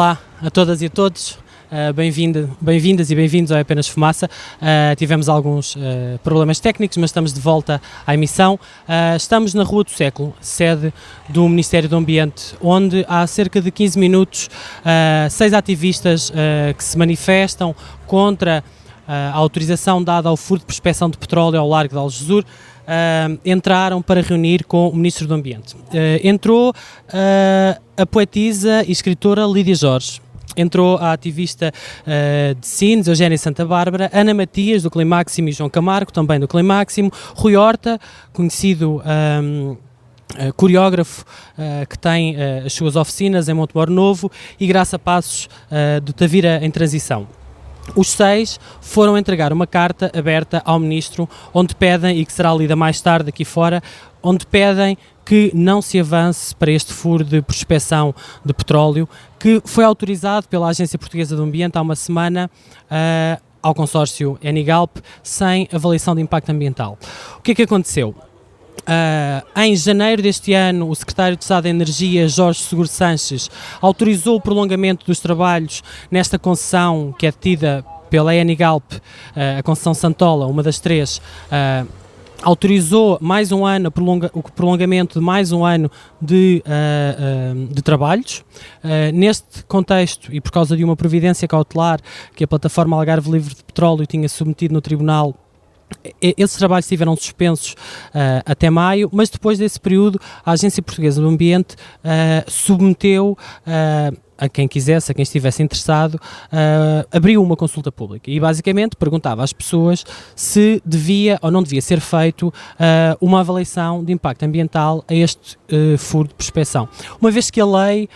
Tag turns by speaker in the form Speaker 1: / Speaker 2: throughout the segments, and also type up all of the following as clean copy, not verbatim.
Speaker 1: Olá a todas e a todos, bem-vindas e bem-vindos ao Apenas Fumaça. Tivemos alguns problemas técnicos, mas estamos de volta à emissão. Estamos na Rua do Século, sede do Ministério do Ambiente, onde há cerca de 15 minutos 6 ativistas que se manifestam contra a autorização dada ao furo de prospecção de petróleo ao largo de Algesur. Entraram para reunir com o Ministro do Ambiente. Entrou a poetisa e escritora Lídia Jorge, entrou a ativista de Sines, Eugénia Santa Bárbara, Ana Matias, do Climáximo, e João Camargo, também do Climáximo, Rui Horta, conhecido coreógrafo que tem as suas oficinas em Montemor Novo, e Graça Passos, do Tavira em Transição. Os 6 foram entregar uma carta aberta ao Ministro, onde pedem, e que será lida mais tarde aqui fora, onde pedem que não se avance para este furo de prospecção de petróleo, que foi autorizado pela Agência Portuguesa do Ambiente há uma semana ao consórcio Enigalp, sem avaliação de impacto ambiental. O que é que aconteceu? Em janeiro deste ano, o Secretário de Estado da Energia, Jorge Seguro Sanches, autorizou o prolongamento dos trabalhos nesta concessão que é detida pela Enigalp, a concessão Santola, uma das 3, autorizou mais um ano, o prolongamento de mais um ano de trabalhos. Neste contexto, e por causa de uma providência cautelar que a plataforma Algarve Livre de Petróleo tinha submetido no Tribunal, esses trabalhos estiveram suspensos até maio, mas depois desse período a Agência Portuguesa do Ambiente submeteu a quem quisesse, a quem estivesse interessado, abriu uma consulta pública e basicamente perguntava às pessoas se devia ou não devia ser feito uma avaliação de impacto ambiental a este furo de prospecção, uma vez que a lei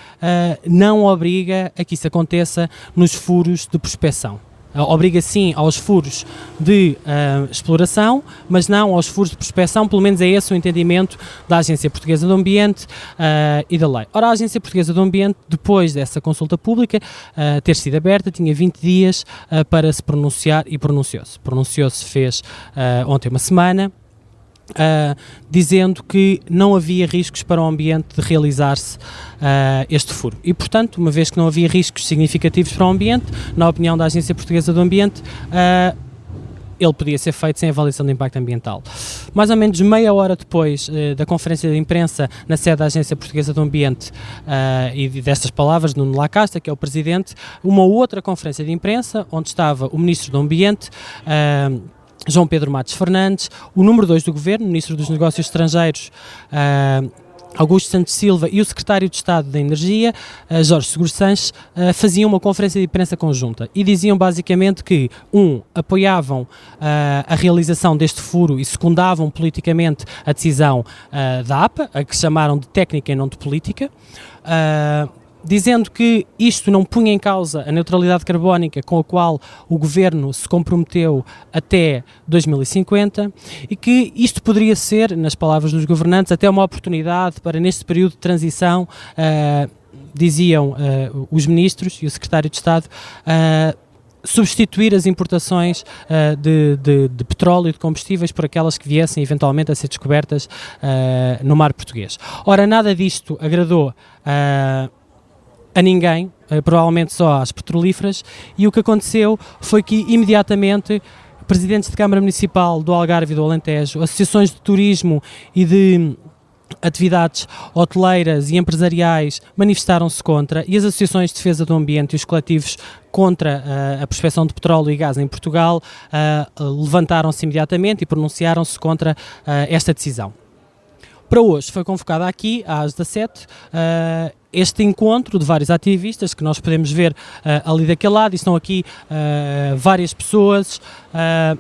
Speaker 1: não obriga a que isso aconteça nos furos de prospecção. Obriga sim aos furos de exploração, mas não aos furos de prospecção, pelo menos é esse o entendimento da Agência Portuguesa do Ambiente e da lei. Ora, a Agência Portuguesa do Ambiente, depois dessa consulta pública ter sido aberta, tinha 20 dias para se pronunciar e pronunciou-se. Pronunciou-se, fez ontem uma semana, dizendo que não havia riscos para o ambiente de realizar-se este furo. E, portanto, uma vez que não havia riscos significativos para o ambiente, na opinião da Agência Portuguesa do Ambiente, ele podia ser feito sem avaliação de impacto ambiental. Mais ou menos meia hora depois da conferência de imprensa na sede da Agência Portuguesa do Ambiente e destas palavras, Nuno Lacasta, que é o presidente, uma outra conferência de imprensa, onde estava o Ministro do Ambiente, João Pedro Matos Fernandes, o número 2 do Governo, Ministro dos Negócios Estrangeiros, Augusto Santos Silva, e o Secretário de Estado da Energia, Jorge Seguro Sanches, faziam uma conferência de imprensa conjunta e diziam basicamente que, apoiavam a realização deste furo e secundavam politicamente a decisão da APA, a que chamaram de técnica e não de política, dizendo que isto não punha em causa a neutralidade carbónica com a qual o Governo se comprometeu até 2050 e que isto poderia ser, nas palavras dos governantes, até uma oportunidade para, neste período de transição, diziam os ministros e o Secretário de Estado, substituir as importações de petróleo e de combustíveis por aquelas que viessem eventualmente a ser descobertas no mar português. Ora, nada disto agradou a ninguém, provavelmente só às petrolíferas, e o que aconteceu foi que imediatamente presidentes de Câmara Municipal do Algarve e do Alentejo, associações de turismo e de atividades hoteleiras e empresariais manifestaram-se contra, e as associações de defesa do ambiente e os coletivos contra a prospecção de petróleo e gás em Portugal levantaram-se imediatamente e pronunciaram-se contra esta decisão. Para hoje foi convocada aqui, às 17, este encontro de vários ativistas que nós podemos ver ali daquele lado, e estão aqui várias pessoas a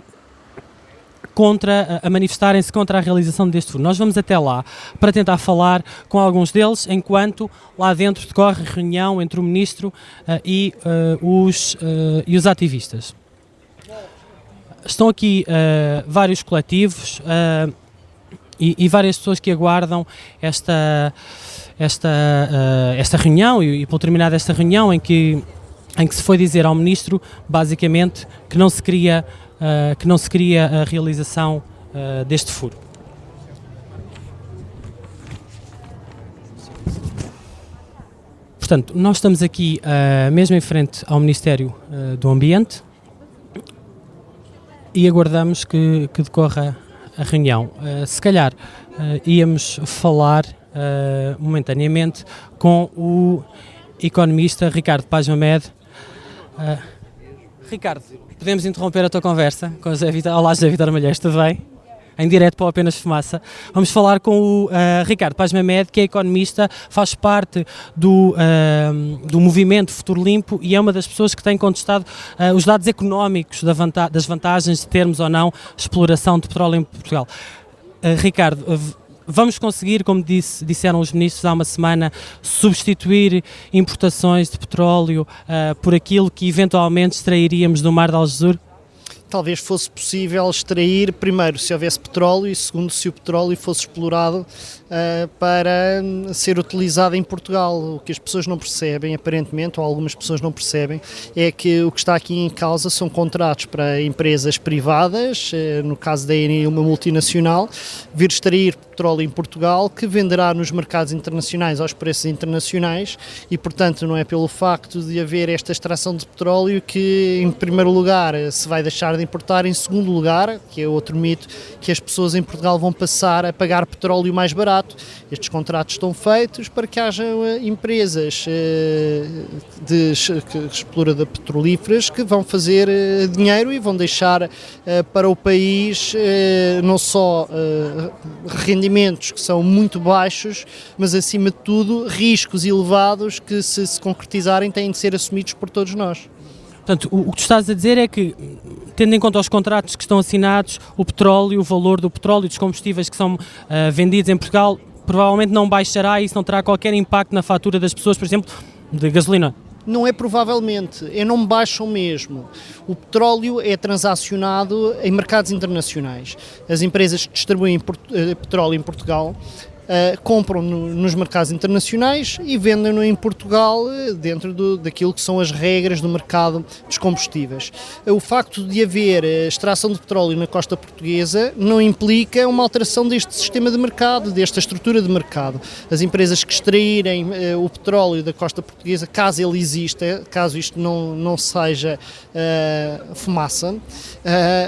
Speaker 1: manifestarem-se contra a realização deste furo. Nós vamos até lá para tentar falar com alguns deles, enquanto lá dentro decorre reunião entre o Ministro e os ativistas. Estão aqui vários coletivos e várias pessoas que aguardam esta reunião e por terminar esta reunião em que se foi dizer ao Ministro basicamente que não se queria a realização deste furo. Portanto, nós estamos aqui mesmo em frente ao Ministério do Ambiente e aguardamos que decorra a reunião. Se calhar íamos falar momentaneamente com o economista Ricardo Paz Mamed. Ricardo, podemos interromper a tua conversa com o José Vitor? Olá, José Vitor Malheiros, tudo bem? Em direto para o Apenas Fumaça. Vamos falar com o Ricardo Paz Mamed, que é economista, faz parte do movimento Futuro Limpo e é uma das pessoas que tem contestado os dados económicos das vantagens de termos ou não exploração de petróleo em Portugal. Ricardo, vamos conseguir, como disseram os ministros há uma semana, substituir importações de petróleo por aquilo que eventualmente extrairíamos do mar de Algesur?
Speaker 2: Talvez fosse possível extrair, primeiro, se houvesse petróleo e segundo, se o petróleo fosse explorado para ser utilizado em Portugal. O que as pessoas não percebem, aparentemente, ou algumas pessoas não percebem, é que o que está aqui em causa são contratos para empresas privadas, no caso da Eni, uma multinacional, vir extrair petróleo em Portugal, que venderá nos mercados internacionais aos preços internacionais e, portanto, não é pelo facto de haver esta extração de petróleo que, em primeiro lugar, se vai deixar de importar, em segundo lugar, que é outro mito, que as pessoas em Portugal vão passar a pagar petróleo mais barato. Estes contratos estão feitos para que haja empresas exploradoras petrolíferas que vão fazer dinheiro e vão deixar para o país não só rendimentos que são muito baixos, mas acima de tudo riscos elevados que se concretizarem têm de ser assumidos por todos nós.
Speaker 1: Portanto, o que tu estás a dizer é que, tendo em conta os contratos que estão assinados, o petróleo, o valor do petróleo e dos combustíveis que são vendidos em Portugal, provavelmente não baixará e isso não terá qualquer impacto na fatura das pessoas, por exemplo, de gasolina.
Speaker 2: Não é provavelmente, não baixam mesmo. O petróleo é transacionado em mercados internacionais. As empresas que distribuem petróleo em Portugal compram nos mercados internacionais e vendem-no em Portugal dentro daquilo que são as regras do mercado dos combustíveis. O facto de haver extração de petróleo na costa portuguesa não implica uma alteração deste sistema de mercado, desta estrutura de mercado. As empresas que extraírem o petróleo da costa portuguesa, caso ele exista, caso isto não seja fumaça,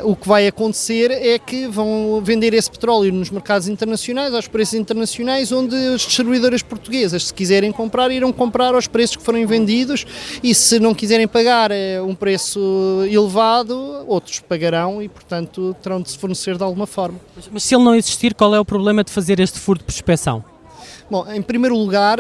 Speaker 2: o que vai acontecer é que vão vender esse petróleo nos mercados internacionais, aos preços internacionais, onde as distribuidoras portuguesas, se quiserem comprar, irão comprar aos preços que forem vendidos e se não quiserem pagar um preço elevado, outros pagarão e, portanto, terão de se fornecer de alguma forma.
Speaker 1: Mas se ele não existir, qual é o problema de fazer este furo de prospeção?
Speaker 2: Bom, em primeiro lugar,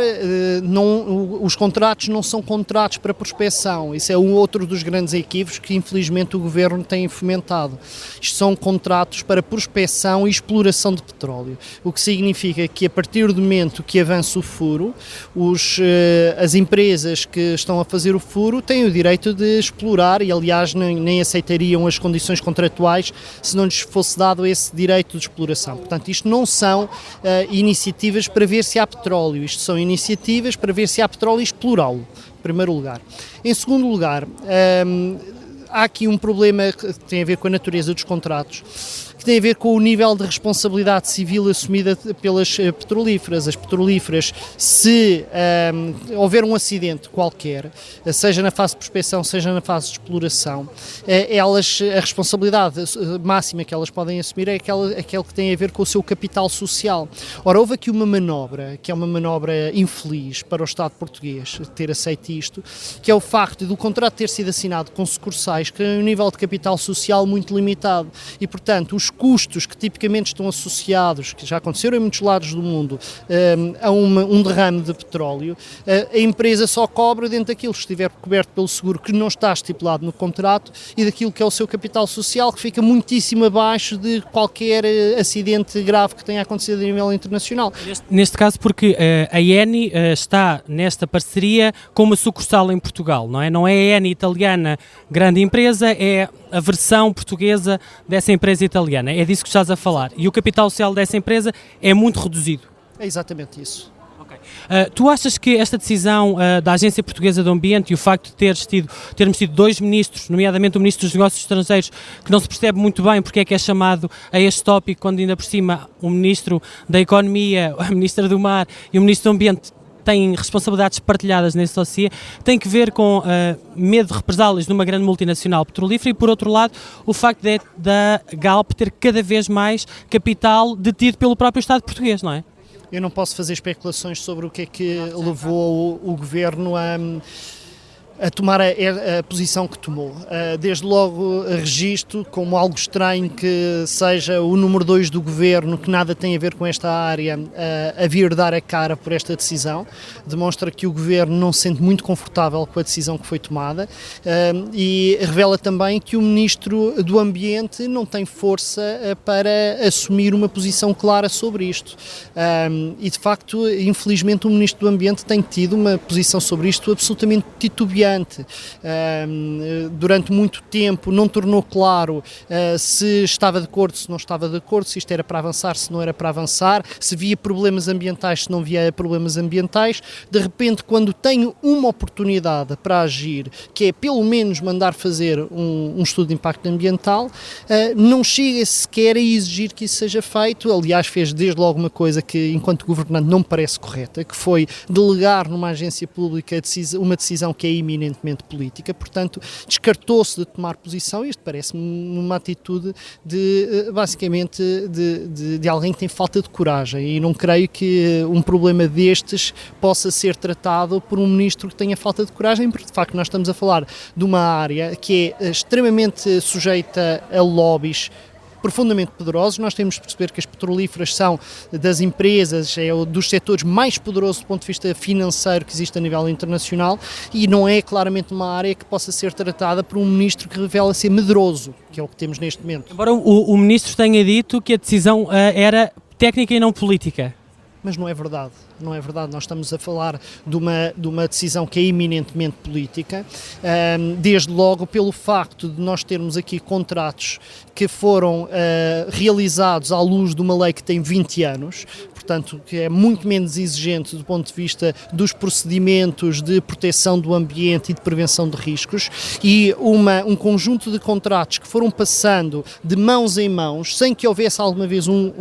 Speaker 2: os contratos não são contratos para prospeção. Isso é um outro dos grandes equívocos que, infelizmente, o Governo tem fomentado. Isto são contratos para prospeção e exploração de petróleo, o que significa que, a partir do momento que avança o furo, as empresas que estão a fazer o furo têm o direito de explorar e, aliás, nem aceitariam as condições contratuais se não lhes fosse dado esse direito de exploração. Portanto, isto não são iniciativas para ver se há petróleo, isto são iniciativas para ver se há petróleo e explorá-lo, em primeiro lugar. Em segundo lugar, há aqui um problema que tem a ver com a natureza dos contratos, que tem a ver com o nível de responsabilidade civil assumida pelas petrolíferas. As petrolíferas, se houver um acidente qualquer, seja na fase de prospeção, seja na fase de exploração, a responsabilidade máxima que elas podem assumir é aquela que tem a ver com o seu capital social. Ora, houve aqui uma manobra, que é uma manobra infeliz para o Estado português ter aceito isto, que é o facto do contrato ter sido assinado com sucursais que têm um nível de capital social muito limitado e, portanto, os custos que tipicamente estão associados, que já aconteceram em muitos lados do mundo, a um derrame de petróleo, a empresa só cobra dentro daquilo que estiver coberto pelo seguro que não está estipulado no contrato e daquilo que é o seu capital social, que fica muitíssimo abaixo de qualquer acidente grave que tenha acontecido a nível internacional.
Speaker 1: Neste caso, porque a Eni está nesta parceria com uma sucursal em Portugal, não é? Não é a Eni italiana, grande empresa, é a versão portuguesa dessa empresa italiana. É disso que estás a falar. E o capital social dessa empresa é muito reduzido.
Speaker 2: É exatamente isso.
Speaker 1: Okay. Tu achas que esta decisão da Agência Portuguesa do Ambiente e o facto de termos tido dois ministros, nomeadamente o Ministro dos Negócios Estrangeiros, que não se percebe muito bem porque é que é chamado a este tópico, quando ainda por cima o Ministro da Economia, a Ministra do Mar e o Ministro do Ambiente têm responsabilidades partilhadas nesse dossiê, tem que ver com medo de represálias numa grande multinacional petrolífera e, por outro lado, o facto da Galp ter cada vez mais capital detido pelo próprio Estado português, não é?
Speaker 2: Eu não posso fazer especulações sobre o que é que levou o Governo a tomar a posição que tomou. Desde logo registro como algo estranho que seja o número 2 do Governo, que nada tem a ver com esta área, a vir dar a cara por esta decisão. Demonstra que o Governo não se sente muito confortável com a decisão que foi tomada e revela também que o Ministro do Ambiente não tem força para assumir uma posição clara sobre isto. E de facto, infelizmente, o Ministro do Ambiente tem tido uma posição sobre isto absolutamente titubeante. Durante muito tempo não tornou claro se estava de acordo, se não estava de acordo, se isto era para avançar, se não era para avançar, se via problemas ambientais, se não via problemas ambientais. De repente, quando tem uma oportunidade para agir, que é pelo menos mandar fazer um estudo de impacto ambiental, não chega sequer a exigir que isso seja feito. Aliás, fez desde logo uma coisa que, enquanto governante, não me parece correta, que foi delegar numa agência pública uma decisão que é iminentemente política. Portanto, descartou-se de tomar posição. Isto parece-me uma atitude basicamente de alguém que tem falta de coragem, e não creio que um problema destes possa ser tratado por um ministro que tenha falta de coragem, porque de facto nós estamos a falar de uma área que é extremamente sujeita a lobbies profundamente poderosos. Nós temos de perceber que as petrolíferas são das empresas, dos setores mais poderosos do ponto de vista financeiro que existe a nível internacional, e não é claramente uma área que possa ser tratada por um ministro que revela ser medroso, que é o que temos neste momento.
Speaker 1: Embora o ministro tenha dito que a decisão era técnica e não política.
Speaker 2: Mas não é verdade. Não é verdade, nós estamos a falar de uma decisão que é eminentemente política, desde logo pelo facto de nós termos aqui contratos que foram realizados à luz de uma lei que tem 20 anos, portanto, que é muito menos exigente do ponto de vista dos procedimentos de proteção do ambiente e de prevenção de riscos, e um conjunto de contratos que foram passando de mãos em mãos, sem que houvesse alguma vez um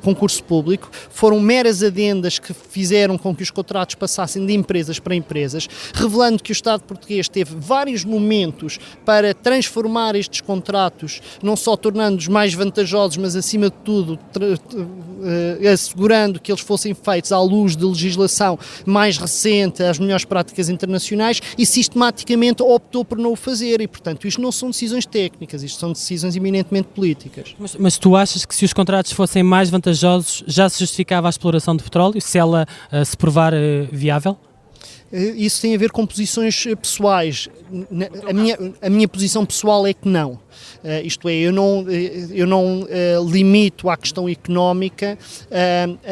Speaker 2: concurso público, foram meras adendas que fizeram com que os contratos passassem de empresas para empresas, revelando que o Estado português teve vários momentos para transformar estes contratos, não só tornando-os mais vantajosos, mas acima de tudo assegurando que eles fossem feitos à luz de legislação mais recente, às melhores práticas internacionais, e sistematicamente optou por não o fazer. E portanto isto não são decisões técnicas, isto são decisões eminentemente políticas.
Speaker 1: Mas tu achas que se os contratos fossem mais vantajosos já se justificava a exploração de petróleo, se ela se provar viável?
Speaker 2: Isso tem a ver com posições pessoais. A minha posição pessoal é que não. Isto é, eu não limito à questão económica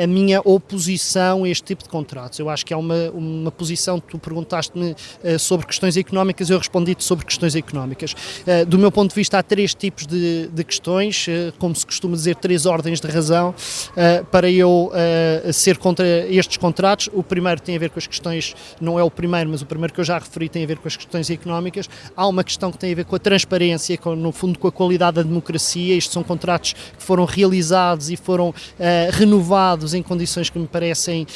Speaker 2: a minha oposição a este tipo de contratos. Eu acho que é uma posição, tu perguntaste-me sobre questões económicas, eu respondi-te sobre questões económicas. Do meu ponto de vista, há 3 tipos de questões, como se costuma dizer, 3 ordens de razão para eu ser contra estes contratos. O primeiro tem a ver com as questões, não é o primeiro, mas o primeiro que eu já referi tem a ver com as questões económicas. Há uma questão que tem a ver com a transparência, no fundo com a qualidade da democracia. Estes são contratos que foram realizados e foram renovados em condições que me parecem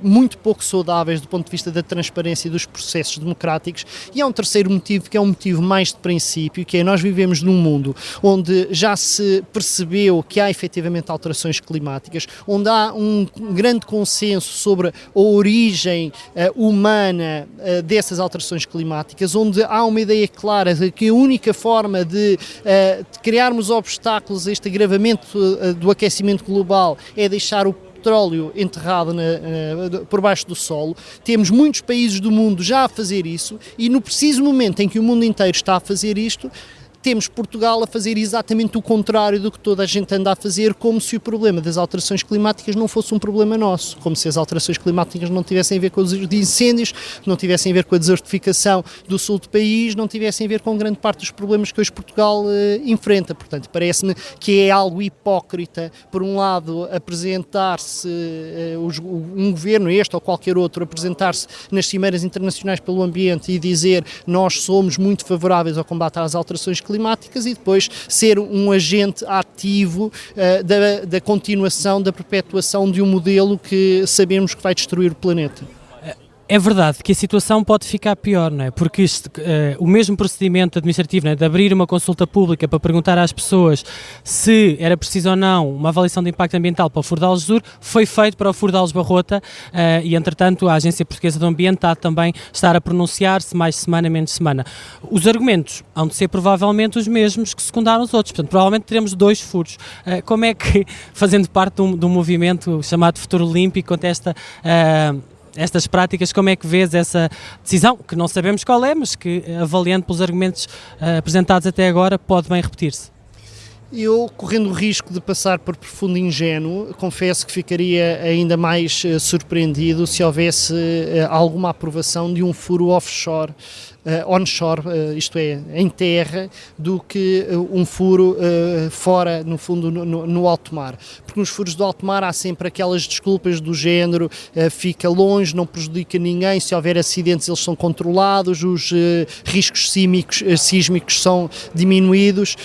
Speaker 2: muito pouco saudáveis do ponto de vista da transparência e dos processos democráticos. E há um terceiro motivo, que é um motivo mais de princípio, que é: nós vivemos num mundo onde já se percebeu que há efetivamente alterações climáticas, onde há um grande consenso sobre a origem humana dessas alterações climáticas, onde há uma ideia clara de que a única forma de criarmos obstáculos a este agravamento do aquecimento global é deixar o petróleo enterrado por baixo do solo. Temos muitos países do mundo já a fazer isso, e no preciso momento em que o mundo inteiro está a fazer isto, temos Portugal a fazer exatamente o contrário do que toda a gente anda a fazer, como se o problema das alterações climáticas não fosse um problema nosso, como se as alterações climáticas não tivessem a ver com os incêndios, não tivessem a ver com a desertificação do sul do país, não tivessem a ver com grande parte dos problemas que hoje Portugal enfrenta. Portanto, parece-me que é algo hipócrita, por um lado, apresentar-se um governo, este ou qualquer outro, apresentar-se nas cimeiras internacionais pelo ambiente e dizer: nós somos muito favoráveis ao combate às alterações climáticas, climáticas e depois ser um agente ativo da continuação, da perpetuação de um modelo que sabemos que vai destruir o planeta.
Speaker 1: É verdade que a situação pode ficar pior, não é? Porque o mesmo procedimento administrativo, não é? De abrir uma consulta pública para perguntar às pessoas se era preciso ou não uma avaliação de impacto ambiental para o Furo de Algesur, foi feito para o Furo de Aljubarrota e, entretanto, a Agência Portuguesa do Ambiente está também estar a pronunciar-se mais semana, menos semana. Os argumentos hão de ser provavelmente os mesmos que secundaram os outros, portanto, provavelmente teremos 2 furos. Como é que, fazendo parte de um movimento chamado Futuro Olímpico, contesta estas práticas, como é que vês essa decisão, que não sabemos qual é, mas que, avaliando pelos argumentos apresentados até agora, pode bem repetir-se?
Speaker 2: Eu, correndo o risco de passar por profundo ingênuo, confesso que ficaria ainda mais surpreendido se houvesse alguma aprovação de um furo offshore, onshore, isto é, em terra, do que um furo fora, no fundo, no alto mar. Porque nos furos do alto mar há sempre aquelas desculpas do género, fica longe, não prejudica ninguém, se houver acidentes eles são controlados, os riscos sísmicos são diminuídos,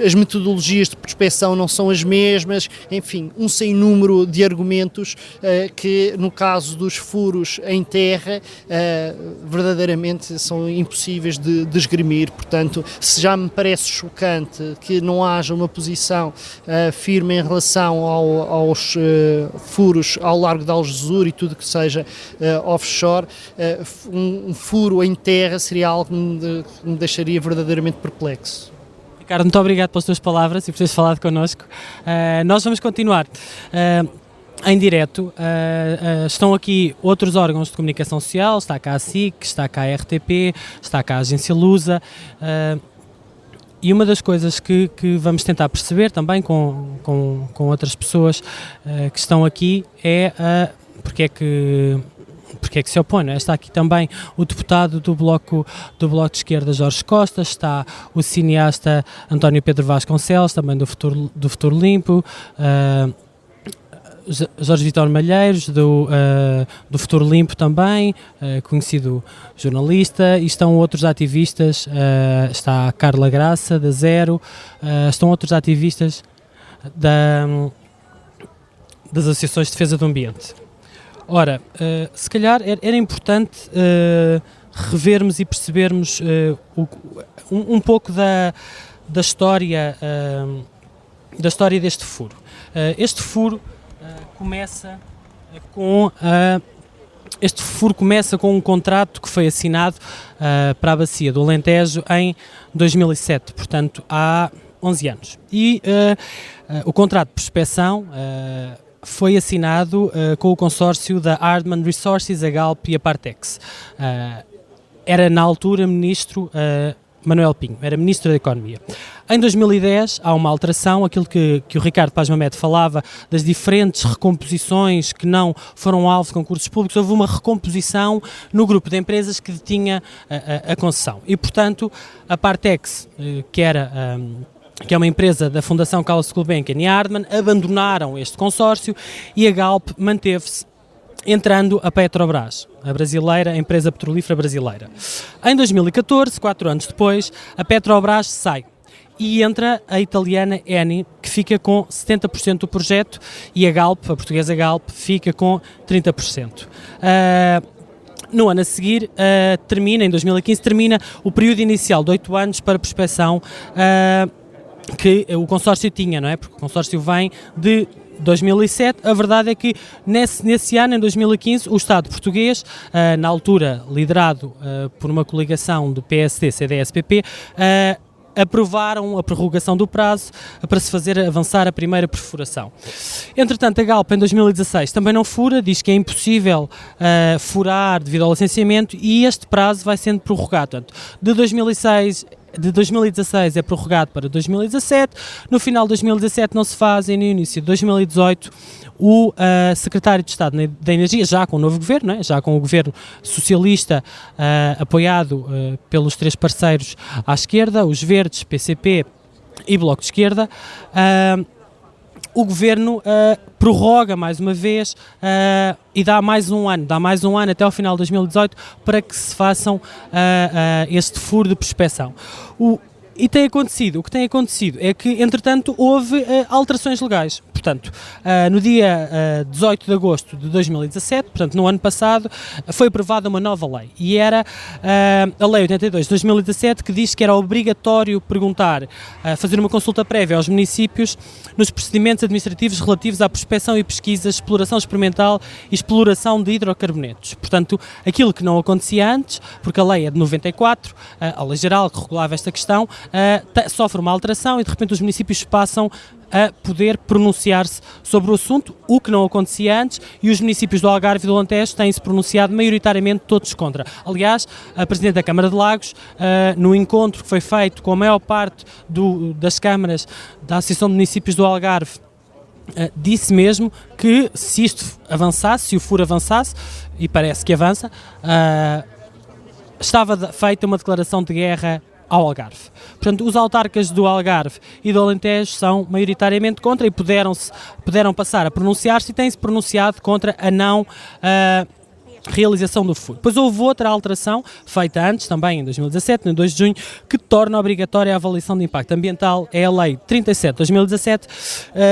Speaker 2: as metodologias de prospecção não são as mesmas, enfim, um sem número de argumentos que, no caso dos furos em terra, verdadeiramente são impossíveis de esgrimir. Portanto, se já me parece chocante que não haja uma posição firme em relação aos furos ao largo de Algesur e tudo que seja offshore, um furo em terra seria algo que me deixaria verdadeiramente perplexo.
Speaker 1: Ricardo, muito obrigado pelas tuas palavras e por teres falado connosco. Nós vamos continuar em direto. Estão aqui outros órgãos de comunicação social, está cá a SIC, está cá a RTP, está cá a Agência Lusa, e uma das coisas que vamos tentar perceber também com outras pessoas que estão aqui é porque é que se opõe, não é? Está aqui também o deputado do Bloco de Esquerda, Jorge Costa, está o cineasta António Pedro Vasconcelos, também do Futuro Limpo, Jorge Vitor Malheiros, do Futuro Limpo também, conhecido jornalista, e estão outros ativistas, está a Carla Graça, da Zero, estão outros ativistas das associações de defesa do ambiente. Ora, se calhar era importante revermos e percebermos um pouco da história deste furo. Este furo começa com um contrato que foi assinado para a bacia do Alentejo em 2007, portanto há 11 anos. E o contrato de prospecção foi assinado com o consórcio da Hardman Resources, a Galp e a Partex. Era na altura ministro Manuel Pinho, era Ministro da Economia. Em 2010 há uma alteração, aquilo que o Ricardo Paz Mamede falava, das diferentes recomposições que não foram alvo de concursos públicos, houve uma recomposição no grupo de empresas que detinha a concessão. E, portanto, a Partex, que é uma empresa da Fundação Carlos Gulbenkian e Hardman, abandonaram este consórcio e a Galp manteve-se, entrando a Petrobras, a brasileira, a empresa petrolífera brasileira. Em 2014, 4 anos depois, a Petrobras sai e entra a italiana Eni, que fica com 70% do projeto, e a Galp, a portuguesa Galp, fica com 30%. No ano a seguir, em 2015, termina o período inicial de 8 anos para prospecção que o consórcio tinha, não é? Porque o consórcio vem de 2007, a verdade é que nesse ano, em 2015, o Estado português, na altura liderado por uma coligação do PSD, CDS-PP, aprovaram a prorrogação do prazo para se fazer avançar a primeira perfuração. Entretanto, a Galp, em 2016, também não fura, diz que é impossível furar devido ao licenciamento, e este prazo vai sendo prorrogado. Portanto, de 2016 é prorrogado para 2017, no final de 2017 não se faz, e no início de 2018 o secretário de Estado da Energia, já com o novo governo, não é? Já com o governo socialista apoiado pelos 3 parceiros à esquerda, os Verdes, PCP e Bloco de Esquerda, o governo prorroga mais uma vez e dá mais um ano até ao final de 2018 para que se façam este furo de prospecção. E o que tem acontecido é que, entretanto, houve alterações legais. Portanto, no dia 18 de agosto de 2017, portanto, no ano passado, foi aprovada uma nova lei. E era a Lei 82 de 2017, que diz que era obrigatório perguntar, fazer uma consulta prévia aos municípios nos procedimentos administrativos relativos à prospecção e pesquisa, exploração experimental e exploração de hidrocarbonetos. Portanto, aquilo que não acontecia antes, porque a lei é de 94, a lei geral que regulava esta questão, sofre uma alteração e de repente os municípios passam a poder pronunciar-se sobre o assunto, o que não acontecia antes, e os municípios do Algarve e do Alentejo têm-se pronunciado maioritariamente todos contra. Aliás, a Presidente da Câmara de Lagos, no encontro que foi feito com a maior parte das câmaras da Associação de Municípios do Algarve, disse mesmo que se isto avançasse, se o furo avançasse, e parece que avança, estava feita uma declaração de guerra ao Algarve. Portanto, os autarcas do Algarve e do Alentejo são maioritariamente contra e puderam passar a pronunciar-se e têm-se pronunciado contra a não realização do furo. Depois houve outra alteração, feita antes, também em 2017, no 2 de junho, que torna obrigatória a avaliação de impacto ambiental, é a Lei 37 de 2017,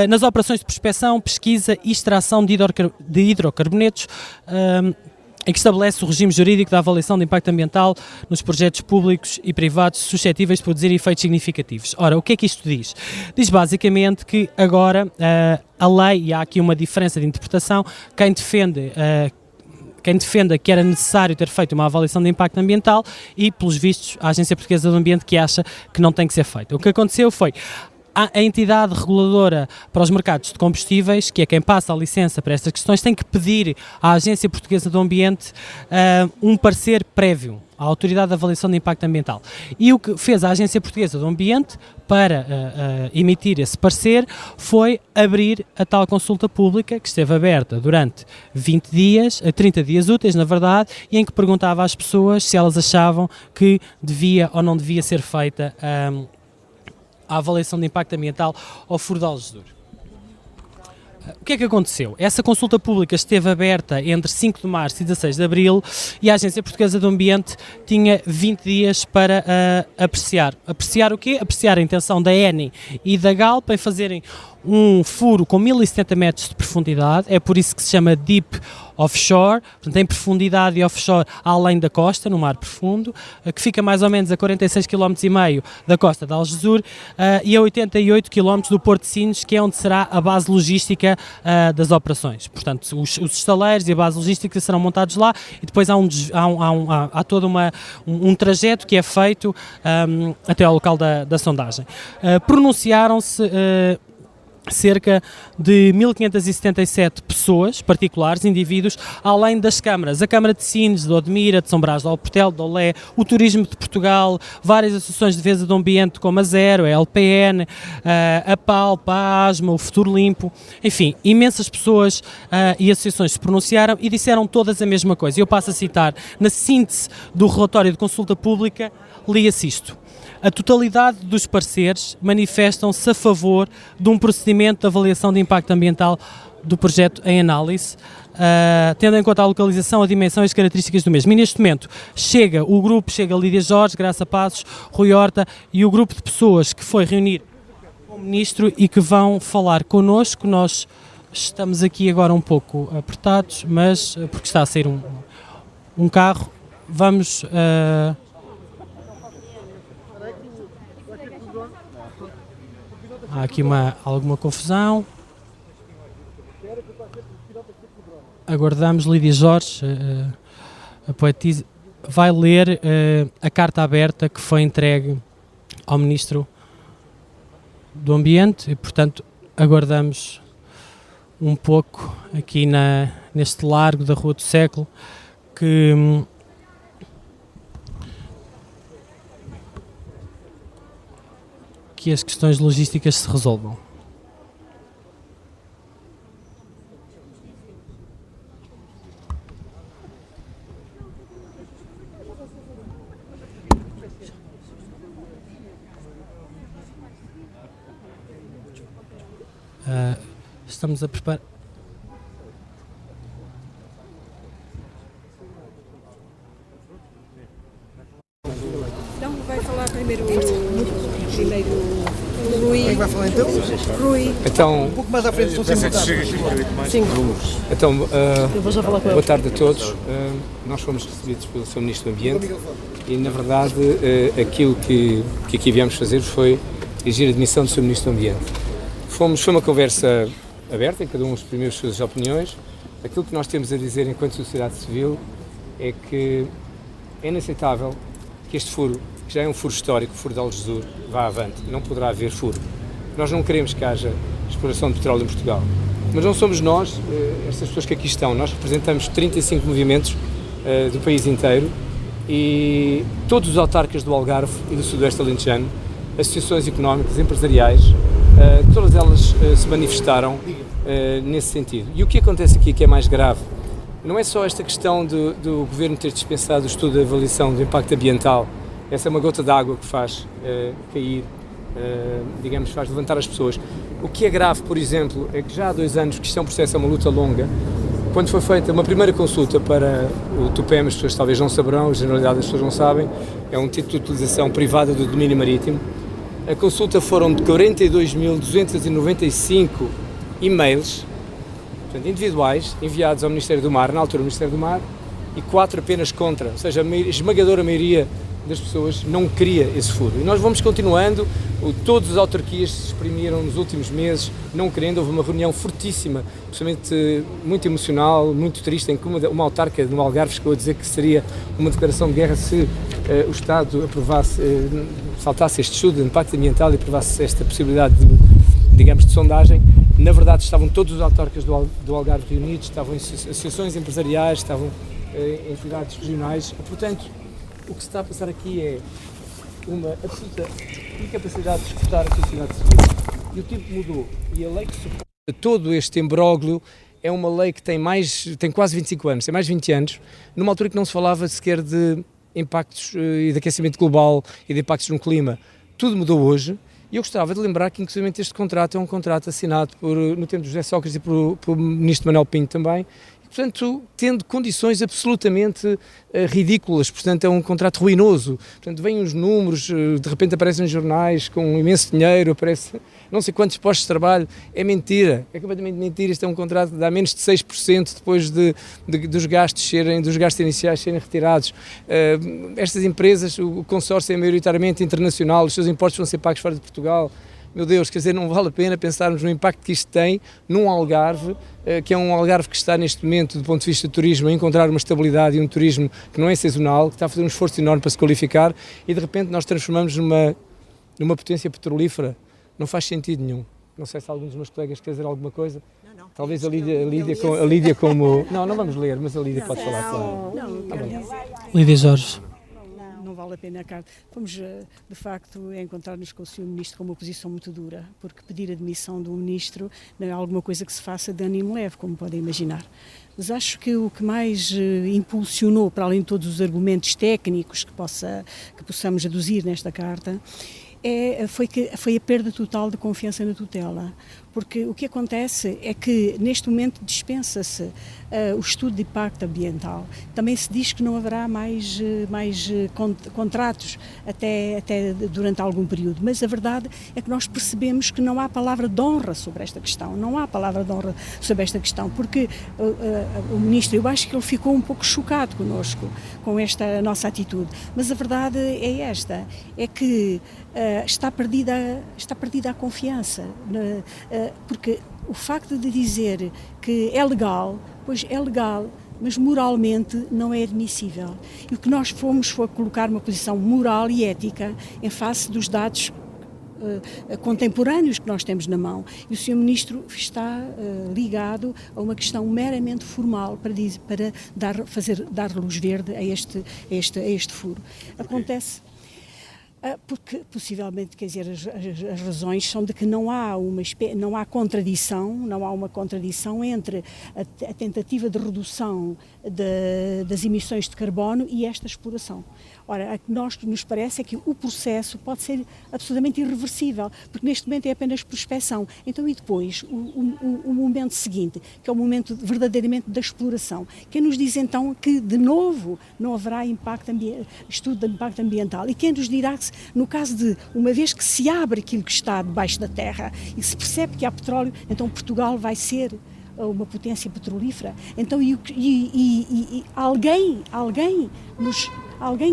Speaker 1: nas operações de prospecção, pesquisa e extração de hidrocarbonetos, em que estabelece o regime jurídico da avaliação de impacto ambiental nos projetos públicos e privados suscetíveis de produzir efeitos significativos. Ora, o que é que isto diz? Diz basicamente que agora a lei, e há aqui uma diferença de interpretação, quem defenda que era necessário ter feito uma avaliação de impacto ambiental e, pelos vistos, a Agência Portuguesa do Ambiente que acha que não tem que ser feita. O que aconteceu foi a entidade reguladora para os mercados de combustíveis, que é quem passa a licença para estas questões, tem que pedir à Agência Portuguesa do Ambiente um parecer prévio à Autoridade de Avaliação de Impacto Ambiental. E o que fez a Agência Portuguesa do Ambiente para emitir esse parecer foi abrir a tal consulta pública, que esteve aberta durante 20 dias, 30 dias úteis, na verdade, e em que perguntava às pessoas se elas achavam que devia ou não devia ser feita a avaliação de impacto ambiental ao furo de Algesur. O que é que aconteceu? Essa consulta pública esteve aberta entre 5 de março e 16 de abril e a Agência Portuguesa do Ambiente tinha 20 dias para apreciar. Apreciar o quê? Apreciar a intenção da ENI e da Galp em fazerem um furo com 1070 metros de profundidade, é por isso que se chama Deep Offshore, portanto em profundidade e offshore além da costa, no mar profundo, que fica mais ou menos a 46,5 km da costa de Algesur e a 88 km do Porto de Sines, que é onde será a base logística das operações. Portanto, os estaleiros e a base logística serão montados lá e depois há todo um trajeto que é feito até ao local da sondagem. Pronunciaram-se cerca de 1.577 pessoas, particulares, indivíduos, além das câmaras. A Câmara de Sines, de Odmira, de São Brás de Alportel, de Olé, o Turismo de Portugal, várias associações de defesa do ambiente como a Zero, a LPN, a PALP, a ASMA, o Futuro Limpo, enfim, imensas pessoas e associações se pronunciaram e disseram todas a mesma coisa. Eu passo a citar, na síntese do relatório de consulta pública, lia-se isto. A totalidade dos pareceres manifestam-se a favor de um procedimento de avaliação de impacto ambiental do projeto em análise, tendo em conta a localização, a dimensão e as características do mesmo. E neste momento chega Lídia Jorge, Graça Passos, Rui Horta e o grupo de pessoas que foi reunir com o Ministro e que vão falar connosco. Nós estamos aqui agora um pouco apertados, mas porque está a sair um carro, vamos... Há aqui alguma confusão. Aguardamos Lídia Jorge, a poetisa, vai ler a carta aberta que foi entregue ao Ministro do Ambiente e, portanto, aguardamos um pouco aqui neste largo da Rua do Século que as questões logísticas se resolvam. Estamos a preparar...
Speaker 3: Então vai falar primeiro Rui.
Speaker 4: Então,
Speaker 2: Um pouco mais à frente, são
Speaker 3: Sim.
Speaker 4: então
Speaker 3: Eu vou já falar com ele.
Speaker 4: boa tarde a todos. Nós fomos recebidos pelo Sr. Ministro do Ambiente e, na verdade, aquilo que aqui viemos fazer foi exigir a admissão do Sr. Ministro do Ambiente. Foi uma conversa aberta, em cada um exprimiu as suas opiniões. Aquilo que nós temos a dizer enquanto sociedade civil é que é inaceitável que este furo, que já é um furo histórico, o furo de Algesur, vá avante. Não poderá haver furo. Nós não queremos que haja exploração de petróleo em Portugal. Mas não somos nós, estas pessoas que aqui estão. Nós representamos 35 movimentos do país inteiro e todos os autarcas do Algarve e do Sudoeste Alentejano, associações económicas, empresariais, todas elas se manifestaram nesse sentido. E o que acontece aqui que é mais grave não é só esta questão do Governo ter dispensado o estudo de avaliação do impacto ambiental. Essa é uma gota d'água que faz cair, digamos, faz levantar as pessoas. O que é grave, por exemplo, é que já há 2 anos que isto é um processo, é uma luta longa. Quando foi feita uma primeira consulta para o TUPEM, as pessoas talvez não saberão, a generalidade das pessoas não sabem, é um título de utilização privada do domínio marítimo. A consulta foram de 42.295 e-mails, portanto, individuais, enviados ao Ministério do Mar, na altura o Ministério do Mar, e 4 apenas contra, ou seja, a esmagadora maioria das pessoas não queria esse furo. E nós vamos continuando, todas as autarquias se exprimiram nos últimos meses, não querendo, houve uma reunião fortíssima, principalmente muito emocional, muito triste, em que uma autarca no Algarve chegou a dizer que seria uma declaração de guerra se o Estado aprovasse, saltasse este estudo de impacto ambiental e aprovasse esta possibilidade de sondagem. Na verdade estavam todos os autarcas do Algarve reunidos, estavam em associações empresariais, estavam em entidades regionais, e, portanto, o que se está a passar aqui é uma absoluta incapacidade de escutar a sociedade civil. E o tempo mudou. E a lei que suporta todo este imbróglio é uma lei que tem quase 25 anos, tem mais de 20 anos, numa altura que não se falava sequer de impactos e de aquecimento global e de impactos no clima. Tudo mudou hoje. E eu gostava de lembrar que, inclusive, este contrato é um contrato assinado no tempo de José Sócrates e pelo ministro Manuel Pinto também, e, portanto, tendo condições absolutamente ridículas, portanto, é um contrato ruinoso. Portanto, vêm os números, de repente aparecem nos jornais com imenso dinheiro, aparece não sei quantos postos de trabalho, é mentira, é completamente mentira. Isto é um contrato que dá menos de 6% depois dos gastos iniciais serem retirados. Estas empresas, o consórcio é maioritariamente internacional, os seus impostos vão ser pagos fora de Portugal. Meu Deus, quer dizer, não vale a pena pensarmos no impacto que isto tem num Algarve, que é um Algarve que está neste momento, do ponto de vista do turismo, a encontrar uma estabilidade e um turismo que não é sazonal, que está a fazer um esforço enorme para se qualificar, e de repente nós transformamos numa potência petrolífera. Não faz sentido nenhum. Não sei se algum dos meus colegas quer dizer alguma coisa. Não. Talvez a Lídia como... Não vamos ler, mas a Lídia pode falar.
Speaker 1: Lídia Jorge.
Speaker 3: Não vale a pena, Carlos. Vamos, de facto, encontrar-nos com o Sr. Ministro com uma posição muito dura, porque pedir a demissão de um Ministro não é alguma coisa que se faça de ânimo leve, como podem imaginar. Mas acho que o que mais impulsionou, para além de todos os argumentos técnicos que possamos aduzir nesta carta, foi a perda total de confiança na tutela. Porque o que acontece é que, neste momento, dispensa-se o estudo de impacto ambiental. Também se diz que não haverá mais contratos até durante algum período, mas a verdade é que nós percebemos que não há palavra de honra sobre esta questão, porque o Ministro, eu acho que ele ficou um pouco chocado connosco, com esta nossa atitude, mas a verdade é esta, é que está perdida a confiança, porque o facto de dizer que é legal, pois é legal, mas moralmente não é admissível. E o que nós fomos foi colocar uma posição moral e ética em face dos dados contemporâneos que nós temos na mão. E o Sr. Ministro está ligado a uma questão meramente formal para dar luz verde a este furo. Acontece... Porque, possivelmente, quer dizer, as razões são de que não há uma contradição entre a tentativa de redução das emissões de carbono e esta exploração. Ora, o que nos parece é que o processo pode ser absolutamente irreversível, porque neste momento é apenas prospecção. Então, e depois, o momento seguinte, que é o momento verdadeiramente da exploração, quem nos diz então que, de novo, não haverá estudo de impacto ambiental? E quem nos dirá que acontece? No caso de, uma vez que se abre aquilo que está debaixo da terra e se percebe que há petróleo, então Portugal vai ser uma potência petrolífera. Então, alguém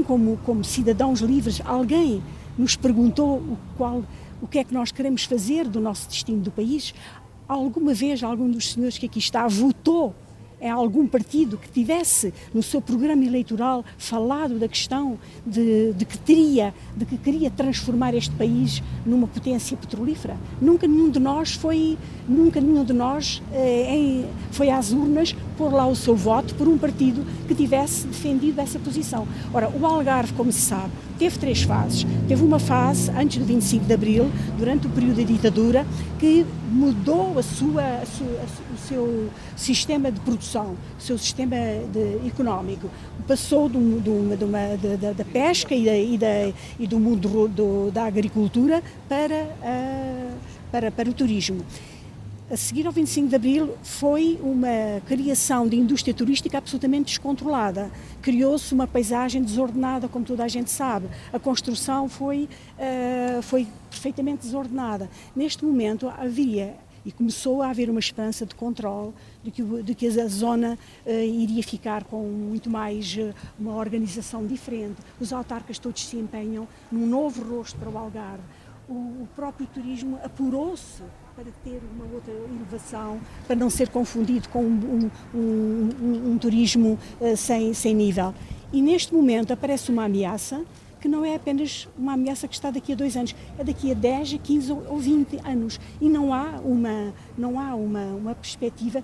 Speaker 3: como cidadãos livres, alguém nos perguntou o que é que nós queremos fazer do nosso destino do país? Alguma vez algum dos senhores que aqui está votou em algum partido que tivesse no seu programa eleitoral falado da questão de que queria transformar este país numa potência petrolífera? Nunca nenhum de nós foi às urnas pôr lá o seu voto por um partido que tivesse defendido essa posição. Ora, o Algarve, como se sabe, teve 3 fases. Teve uma fase antes do 25 de Abril, durante o período da ditadura, que mudou o seu sistema de produção, o seu sistema económico. Passou da pesca e do mundo da agricultura para o turismo. A seguir ao 25 de Abril foi uma criação de indústria turística absolutamente descontrolada. Criou-se uma paisagem desordenada, como toda a gente sabe. A construção foi perfeitamente desordenada. Neste momento começou a haver uma esperança de controle, de que a zona iria ficar com muito mais uma organização diferente. Os autarcas todos se empenham num novo rosto para o Algarve. O próprio turismo apurou-se para ter uma outra inovação, para não ser confundido com um turismo sem nível. E neste momento aparece uma ameaça que não é apenas uma ameaça que está daqui a 2 anos, é daqui a 10, a 15 ou 20 anos. E não há uma perspectiva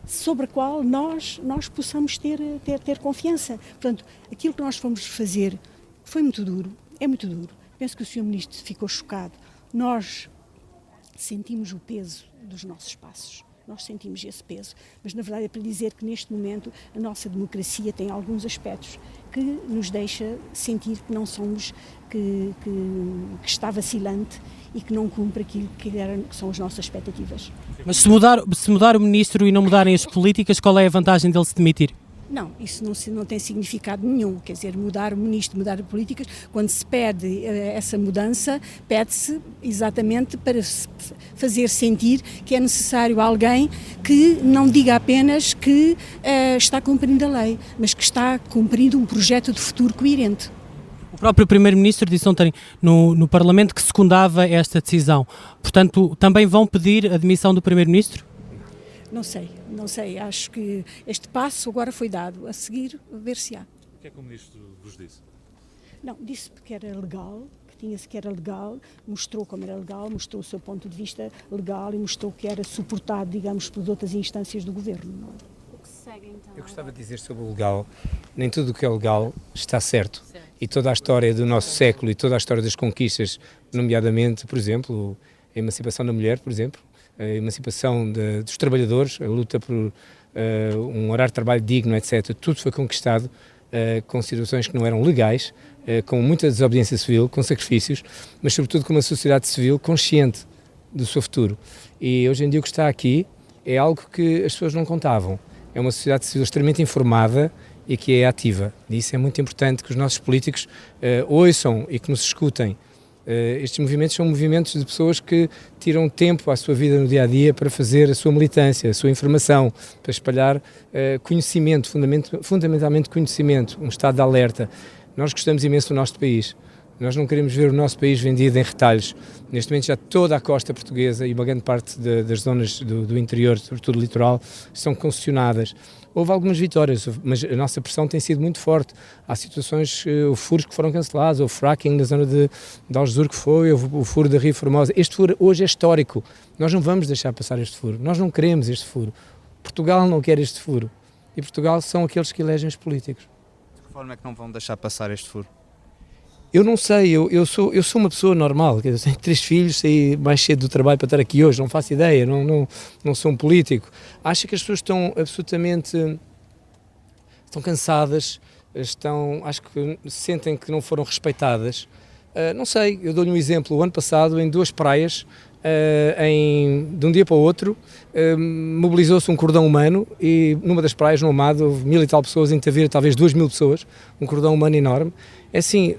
Speaker 3: sobre a qual nós possamos ter confiança. Portanto, aquilo que nós fomos fazer foi muito duro, é muito duro. Penso que o Sr. Ministro ficou chocado. Nós sentimos o peso dos nossos passos. Nós sentimos esse peso, mas na verdade é para dizer que neste momento a nossa democracia tem alguns aspectos que nos deixa sentir que não somos, que está vacilante e que não cumpre aquilo que são as nossas expectativas.
Speaker 1: Mas se mudar o ministro e não mudarem as políticas, qual é a vantagem dele se demitir?
Speaker 3: Não, isso não tem significado nenhum, quer dizer, mudar o ministro, mudar as políticas, quando se pede essa mudança, pede-se exatamente para se fazer sentir que é necessário alguém que não diga apenas que está cumprindo a lei, mas que está cumprindo um projeto de futuro coerente.
Speaker 1: O próprio Primeiro-Ministro disse ontem no Parlamento que secundava esta decisão. Portanto, também vão pedir a demissão do Primeiro-Ministro?
Speaker 3: Não sei, acho que este passo agora foi dado, a seguir ver se há.
Speaker 5: O que é que o Ministro vos disse?
Speaker 3: Não, disse que era legal, que era legal, mostrou como era legal, mostrou o seu ponto de vista legal e mostrou que era suportado, digamos, por outras instâncias do Governo. Não?
Speaker 4: Eu gostava de dizer sobre o legal, nem tudo o que é legal está certo. E toda a história do nosso século e toda a história das conquistas, nomeadamente, por exemplo, a emancipação da mulher, por exemplo, a emancipação dos trabalhadores, a luta por um horário de trabalho digno, etc. Tudo foi conquistado com situações que não eram legais, com muita desobediência civil, com sacrifícios, mas sobretudo com uma sociedade civil consciente do seu futuro. E hoje em dia o que está aqui é algo que as pessoas não contavam. É uma sociedade civil extremamente informada e que é ativa. E isso é muito importante que os nossos políticos ouçam e que nos escutem. Estes movimentos são movimentos de pessoas que tiram tempo à sua vida no dia-a-dia para fazer a sua militância, a sua informação, para espalhar conhecimento, fundamentalmente conhecimento, um estado de alerta. Nós gostamos imenso do nosso país. Nós não queremos ver o nosso país vendido em retalhos. Neste momento já toda a costa portuguesa e uma grande parte das zonas do interior, sobretudo do litoral, estão concessionadas. Houve algumas vitórias, mas a nossa pressão tem sido muito forte. Há situações, o furos que foram cancelados, o fracking na zona de Algesur que foi, o furo da Rio Formosa. Este furo hoje é histórico. Nós não vamos deixar passar este furo. Nós não queremos este furo. Portugal não quer este furo. E Portugal são aqueles que elegem os políticos.
Speaker 5: De que forma é que não vão deixar passar este furo?
Speaker 4: Eu não sei, eu sou uma pessoa normal, eu tenho 3 filhos, saí mais cedo do trabalho para estar aqui hoje, não faço ideia, não sou um político. Acho que as pessoas estão absolutamente cansadas, acho que sentem que não foram respeitadas. Não sei, eu dou-lhe um exemplo, o ano passado em 2 praias, de um dia para o outro, mobilizou-se um cordão humano e numa das praias, no Amado, houve 1000 e tal pessoas, em Tavira talvez 2000 pessoas, um cordão humano enorme. É assim,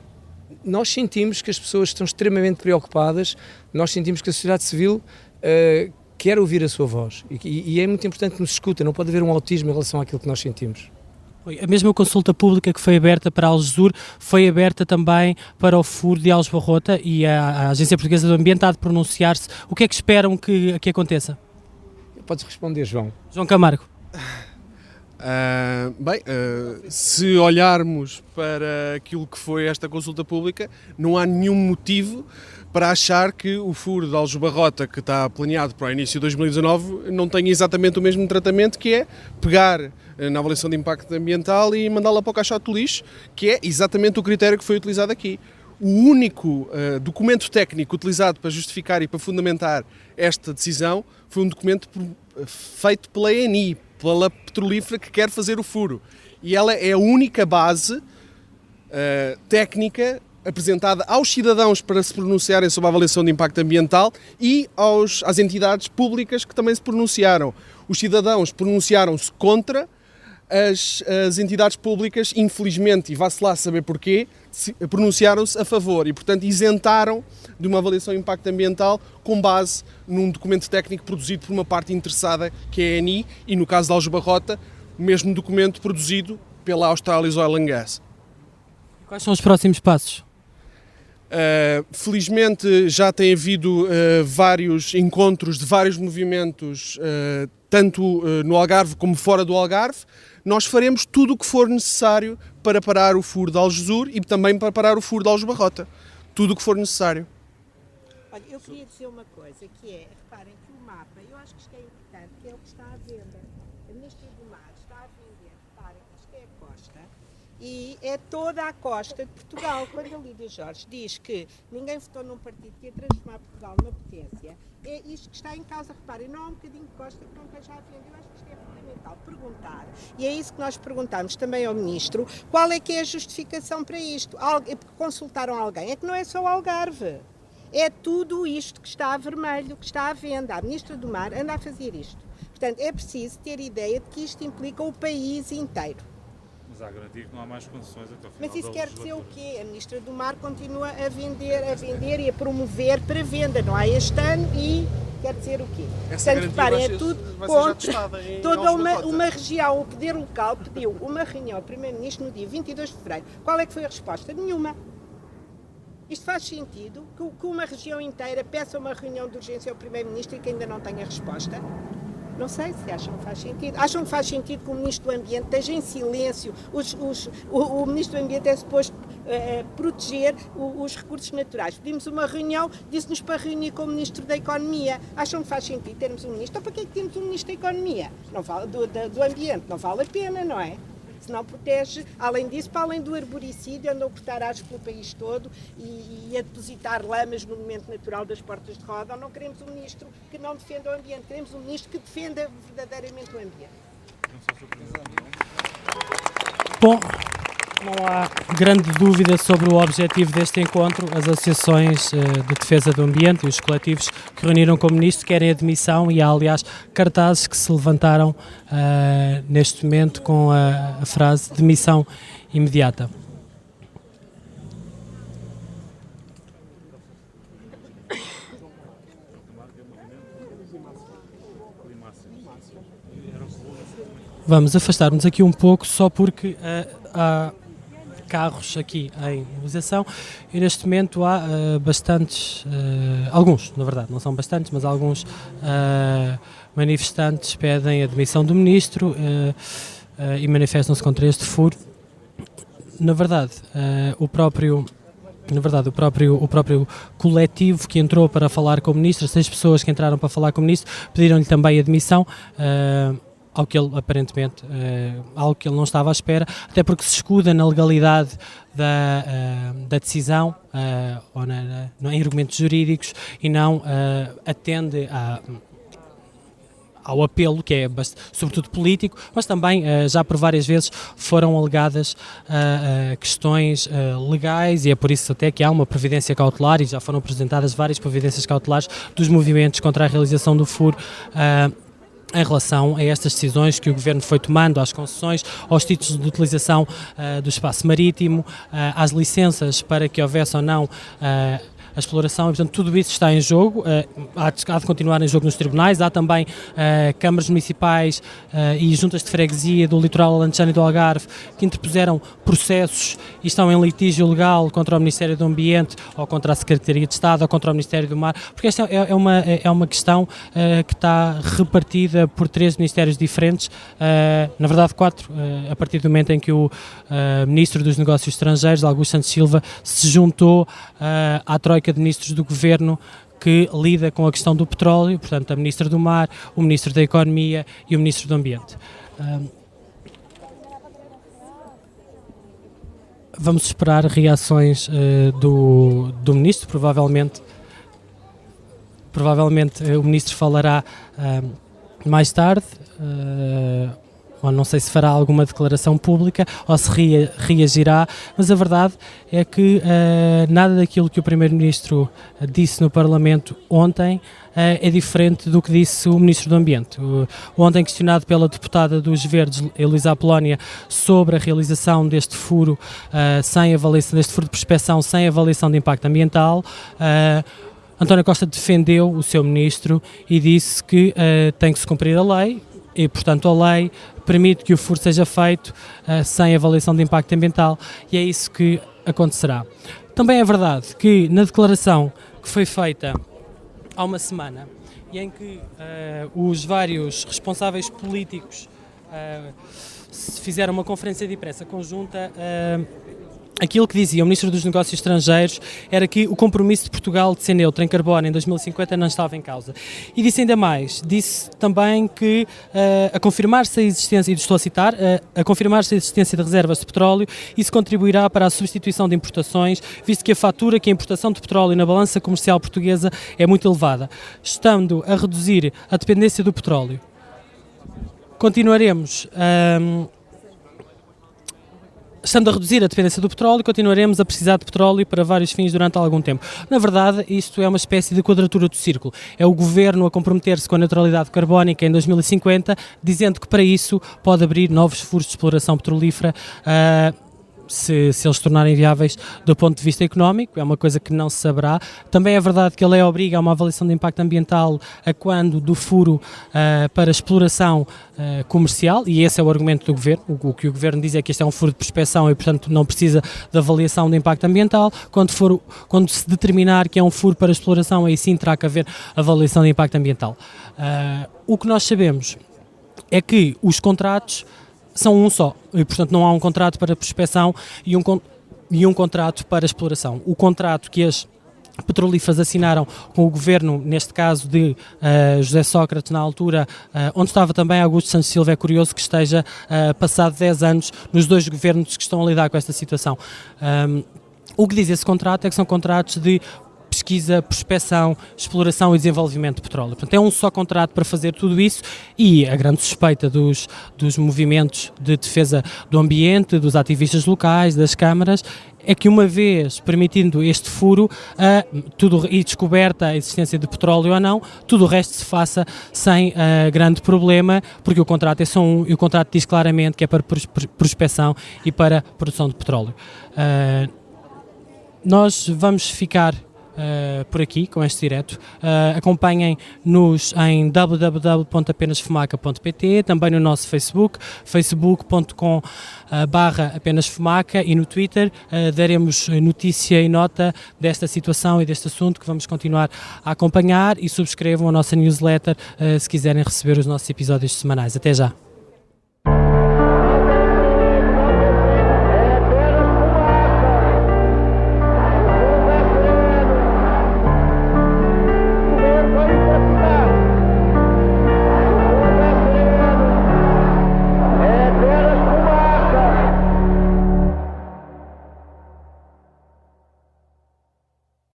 Speaker 4: nós sentimos que as pessoas estão extremamente preocupadas, nós sentimos que a sociedade civil quer ouvir a sua voz e é muito importante que nos escuta, não pode haver um autismo em relação àquilo que nós sentimos.
Speaker 1: A mesma consulta pública que foi aberta para Algesur foi aberta também para o furo de Aljubarrota e a Agência Portuguesa do Ambiente há de pronunciar-se. O que é que esperam que aconteça?
Speaker 4: Podes responder, João.
Speaker 1: João Camargo.
Speaker 6: Se olharmos para aquilo que foi esta consulta pública, não há nenhum motivo para achar que o furo de Aljubarrota, que está planeado para o início de 2019, não tenha exatamente o mesmo tratamento, que é pegar na avaliação de impacto ambiental e mandá-la para o caixote do lixo, que é exatamente o critério que foi utilizado aqui. O único documento técnico utilizado para justificar e para fundamentar esta decisão foi um documento feito pela ENI, pela petrolífera que quer fazer o furo. E ela é a única base técnica apresentada aos cidadãos para se pronunciarem sobre a avaliação de impacto ambiental e às entidades públicas que também se pronunciaram. Os cidadãos pronunciaram-se contra, as entidades públicas, infelizmente, e vá-se lá saber porquê, pronunciaram-se a favor e, portanto, isentaram de uma avaliação de impacto ambiental com base num documento técnico produzido por uma parte interessada, que é a ENI, e no caso de Aljubarrota, o mesmo documento produzido pela Australis Oil and Gas.
Speaker 1: Quais são os próximos passos?
Speaker 6: Felizmente já tem havido vários encontros de vários movimentos, tanto no Algarve como fora do Algarve. Nós faremos tudo o que for necessário para parar o furo de Algesur e também para parar o furo de Aljubarrota. Tudo o que for necessário.
Speaker 7: Olha, eu queria dizer uma coisa, que é, reparem que o mapa, eu acho que isto é importante, que é o que está à venda. A Ministra do Mar está a vender, reparem, isto é a costa, e é toda a costa de Portugal. Quando a Lídia Jorge diz que ninguém votou num partido que ia transformar Portugal numa potência, é isto que está em causa. Reparem, não há um bocadinho de costa que não esteja à venda. Eu acho que isto é fundamental perguntar, e é isso que nós perguntamos também ao Ministro, qual é que é a justificação para isto? Porque consultaram alguém, é que não é só o Algarve. É tudo isto que está a vermelho, que está à venda. A Ministra do Mar anda a fazer isto. Portanto, é preciso ter ideia de que isto implica o país inteiro.
Speaker 5: Mas há garantia que não há mais concessões até o final.
Speaker 7: Mas isso quer dizer o quê? A Ministra do Mar continua a vender e a promover para venda. Não há este ano e quer dizer o quê? Portanto, reparem, é tudo contra toda uma região. O Poder Local pediu uma reunião ao Primeiro-Ministro no dia 22 de fevereiro. Qual é que foi a resposta? Nenhuma. Isto faz sentido que uma região inteira peça uma reunião de urgência ao Primeiro-Ministro e que ainda não tenha resposta? Não sei se acham que faz sentido. Acham que faz sentido que o Ministro do Ambiente esteja em silêncio? O Ministro do Ambiente é suposto proteger os recursos naturais. Pedimos uma reunião, disse-nos para reunir com o Ministro da Economia. Acham que faz sentido termos um Ministro? Então para que é que temos um Ministro da Economia? Não vale, do Ambiente? Não vale a pena, não é? Se não protege, além disso, para além do arboricídio, andam a cortar árvores pelo país todo e a depositar lamas no momento natural das portas de roda. Não queremos um ministro que não defenda o ambiente, queremos um ministro que defenda verdadeiramente o ambiente.
Speaker 1: Bom, não há grande dúvida sobre o objetivo deste encontro. As associações de defesa do ambiente e os coletivos que reuniram com o Ministro querem a demissão e há, aliás, cartazes que se levantaram neste momento com a frase demissão imediata. Vamos afastar-nos aqui um pouco só porque há carros aqui em mobilização e neste momento há bastantes, alguns, na verdade, não são bastantes, mas alguns manifestantes pedem a demissão do Ministro e manifestam-se contra este furo. Na verdade, o próprio coletivo que entrou para falar com o Ministro, 6 pessoas que entraram para falar com o Ministro, pediram-lhe também a demissão, ao que ele, aparentemente, algo que ele não estava à espera, até porque se escuda na legalidade da decisão, ou em argumentos jurídicos, e não atende ao apelo, que é sobretudo político, mas também já por várias vezes foram alegadas questões legais, e é por isso até que há uma providência cautelar, e já foram apresentadas várias providências cautelares dos movimentos contra a realização do furo em relação a estas decisões que o Governo foi tomando, às concessões, aos títulos de utilização do espaço marítimo, às licenças para que houvesse ou não a exploração, e portanto tudo isso está em jogo, há de continuar em jogo nos tribunais. Há também câmaras municipais e juntas de freguesia do litoral alentejano e do Algarve que interpuseram processos e estão em litígio legal contra o Ministério do Ambiente ou contra a Secretaria de Estado ou contra o Ministério do Mar, porque esta é uma questão que está repartida por 3 ministérios diferentes, na verdade 4, a partir do momento em que o Ministro dos Negócios Estrangeiros, Augusto Santos Silva, se juntou à troika de ministros do Governo que lida com a questão do petróleo, portanto a Ministra do Mar, o Ministro da Economia e o Ministro do Ambiente. Vamos esperar reações do Ministro, provavelmente o Ministro falará mais tarde, ou não sei se fará alguma declaração pública ou se reagirá, mas a verdade é que nada daquilo que o Primeiro-Ministro disse no Parlamento ontem é diferente do que disse o Ministro do Ambiente. Ontem, questionado pela deputada dos Verdes, Elisa Apolónia, sobre a realização deste furo deste furo de prospecção sem avaliação de impacto ambiental, António Costa defendeu o seu Ministro e disse que tem que se cumprir a lei e, portanto, a lei permite que o furo seja feito sem avaliação de impacto ambiental e é isso que acontecerá. Também é verdade que na declaração que foi feita há uma semana e em que os vários responsáveis políticos fizeram uma conferência de imprensa conjunta, aquilo que dizia o Ministro dos Negócios Estrangeiros era que o compromisso de Portugal de ser neutro em carbono em 2050 não estava em causa. E disse ainda mais, disse também que a confirmar-se a existência, e estou a citar, a confirmar-se a existência de reservas de petróleo, isso contribuirá para a substituição de importações, visto que a fatura que a importação de petróleo na balança comercial portuguesa é muito elevada, estando a reduzir a dependência do petróleo. Estando a reduzir a dependência do petróleo, continuaremos a precisar de petróleo para vários fins durante algum tempo. Na verdade, isto é uma espécie de quadratura do círculo. É o Governo a comprometer-se com a neutralidade carbónica em 2050, dizendo que para isso pode abrir novos furos de exploração petrolífera, se eles se tornarem viáveis do ponto de vista económico, é uma coisa que não se saberá. Também é verdade que a lei obriga a uma avaliação de impacto ambiental a quando do furo para exploração comercial, e esse é o argumento do Governo. O que o Governo diz é que este é um furo de prospecção e, portanto, não precisa de avaliação de impacto ambiental. Quando se determinar que é um furo para exploração, aí sim terá que haver avaliação de impacto ambiental. O que nós sabemos é que os contratos são um só, e portanto não há um contrato para prospecção e um contrato para exploração. O contrato que as petrolíferas assinaram com o Governo, neste caso de José Sócrates, na altura, onde estava também Augusto Santos Silva, é curioso que esteja passado 10 anos nos 2 governos que estão a lidar com esta situação. O que diz esse contrato é que são contratos de pesquisa, prospecção, exploração e desenvolvimento de petróleo. Portanto, é um só contrato para fazer tudo isso e a grande suspeita dos movimentos de defesa do ambiente, dos ativistas locais, das câmaras, é que uma vez permitindo este furo e descoberta a existência de petróleo ou não, tudo o resto se faça sem grande problema, porque o contrato é só um e o contrato diz claramente que é para prospecção e para produção de petróleo. Nós vamos ficar por aqui com este direto. Acompanhem-nos em www.apenasfumaca.pt, também no nosso Facebook, facebook.com/apenasfumaca, e no Twitter daremos notícia e nota desta situação e deste assunto que vamos continuar a acompanhar, e subscrevam a nossa newsletter se quiserem receber os nossos episódios semanais. Até já!